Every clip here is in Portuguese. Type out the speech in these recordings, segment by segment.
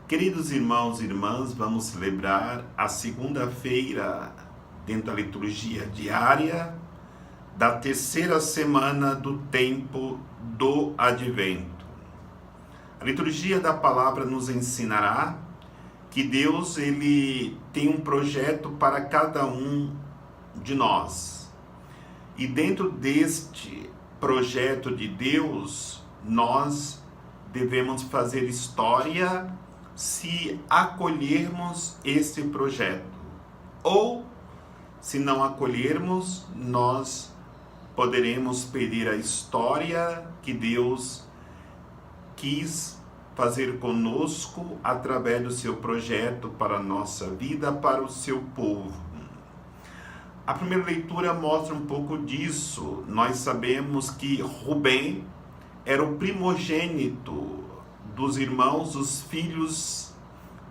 Queridos irmãos e irmãs, vamos celebrar a segunda-feira dentro da liturgia diária da terceira semana do tempo do Advento. A liturgia da palavra nos ensinará que Deus ele tem um projeto para cada um de nós. E dentro deste projeto de Deus, nós devemos fazer história se acolhermos esse projeto. Ou, se não acolhermos, nós poderemos perder a história que Deus quis fazer conosco através do seu projeto para a nossa vida, para o seu povo. A primeira leitura mostra um pouco disso. Nós sabemos que Rubem era o primogênito dos irmãos, os filhos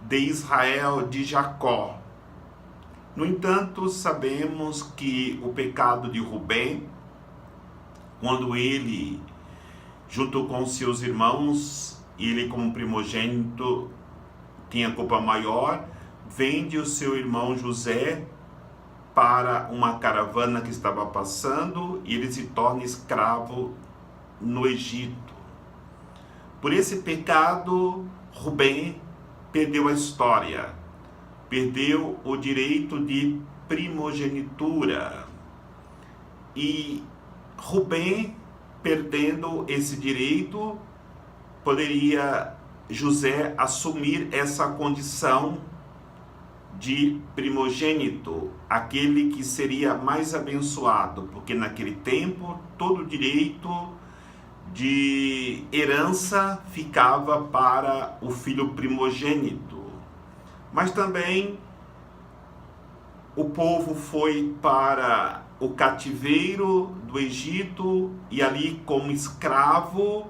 de Israel, de Jacó. No entanto, sabemos que o pecado de Rubem, quando ele, junto com seus irmãos, ele como primogênito tinha culpa maior, vende o seu irmão José para uma caravana que estava passando e ele se torna escravo no Egito. Por esse pecado, Rubem perdeu a história, perdeu o direito de primogenitura. E Rubem, perdendo esse direito, poderia José assumir essa condição de primogênito, aquele que seria mais abençoado, porque naquele tempo todo o direito de herança ficava para o filho primogênito. Mas também o povo foi para o cativeiro do Egito e ali como escravo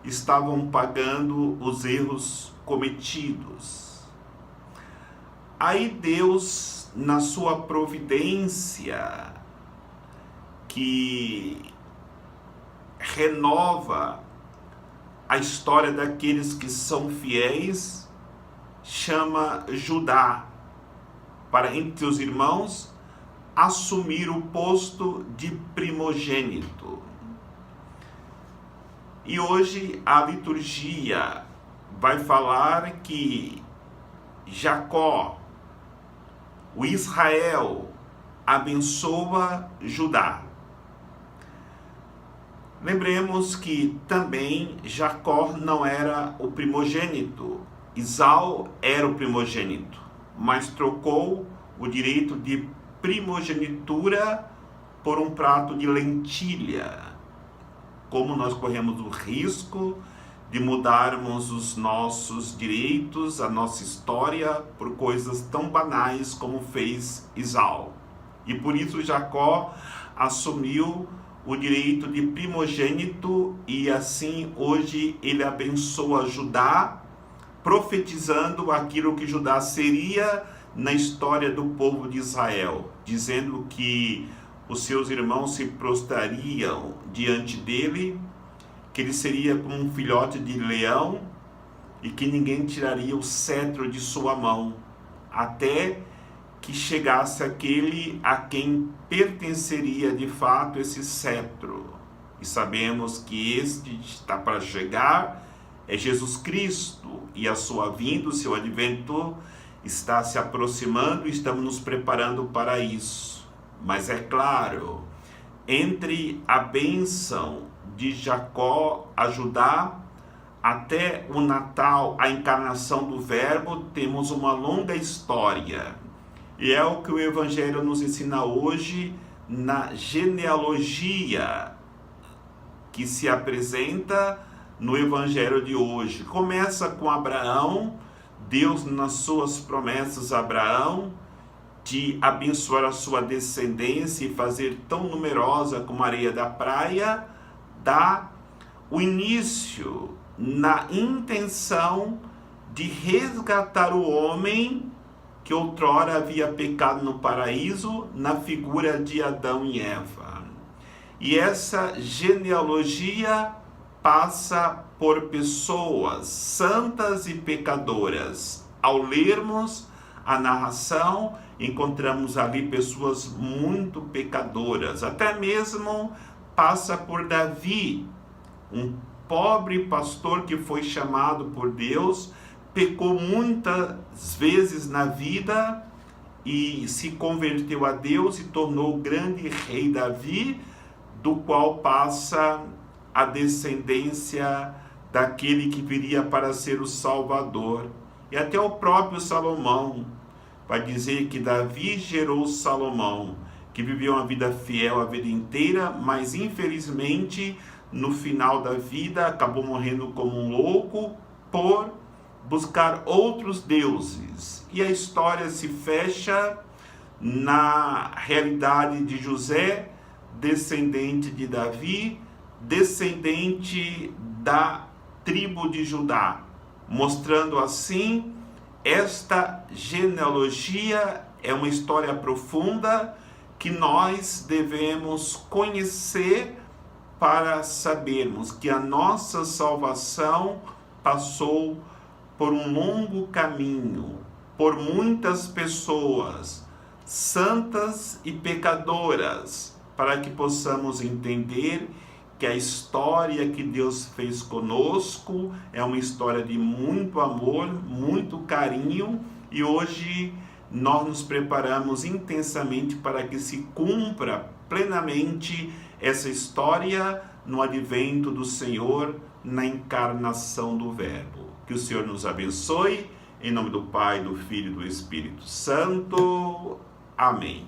estavam pagando os erros cometidos. Aí Deus, na sua providência, que renova a história daqueles que são fiéis, chama Judá para, entre os irmãos, assumir o posto de primogênito. E hoje a liturgia vai falar que Jacó, o Israel, abençoa Judá. Lembremos que também Jacó não era o primogênito, Esau era o primogênito, mas trocou o direito de primogenitura por um prato de lentilha. Como nós corremos o risco de mudarmos os nossos direitos, a nossa história, por coisas tão banais como fez Esau. E por isso Jacó assumiu o direito de primogênito e assim hoje ele abençoa Judá, profetizando aquilo que Judá seria na história do povo de Israel, dizendo que os seus irmãos se prostrariam diante dele, que ele seria como um filhote de leão e que ninguém tiraria o cetro de sua mão, até que chegasse aquele a quem pertenceria de fato esse cetro. E sabemos que este está para chegar, é Jesus Cristo, e a sua vinda, o seu advento está se aproximando e estamos nos preparando para isso. Mas é claro, entre a bênção de Jacó a Judá até o Natal, a encarnação do Verbo, temos uma longa história. E é o que o Evangelho nos ensina hoje na genealogia que se apresenta no Evangelho de hoje. Começa com Abraão, Deus nas suas promessas a Abraão, de abençoar a sua descendência e fazer tão numerosa como a areia da praia, dá o início na intenção de resgatar o homem que outrora havia pecado no paraíso, na figura de Adão e Eva. E essa genealogia passa por pessoas santas e pecadoras. Ao lermos a narração, encontramos ali pessoas muito pecadoras. Até mesmo passa por Davi, um pobre pastor que foi chamado por Deus, pecou muitas vezes na vida e se converteu a Deus e tornou o grande rei Davi, do qual passa a descendência daquele que viria para ser o Salvador. E até o próprio Salomão vai dizer que Davi gerou Salomão, que viveu uma vida fiel a vida inteira, mas infelizmente no final da vida acabou morrendo como um louco por buscar outros deuses. E a história se fecha na realidade de José, descendente de Davi, descendente da tribo de Judá, mostrando assim esta genealogia é uma história profunda que nós devemos conhecer para sabermos que a nossa salvação passou por um longo caminho, por muitas pessoas santas e pecadoras, para que possamos entender que a história que Deus fez conosco é uma história de muito amor, muito carinho, e hoje nós nos preparamos intensamente para que se cumpra plenamente essa história no advento do Senhor, na encarnação do Verbo. Que o Senhor nos abençoe, em nome do Pai, do Filho e do Espírito Santo. Amém.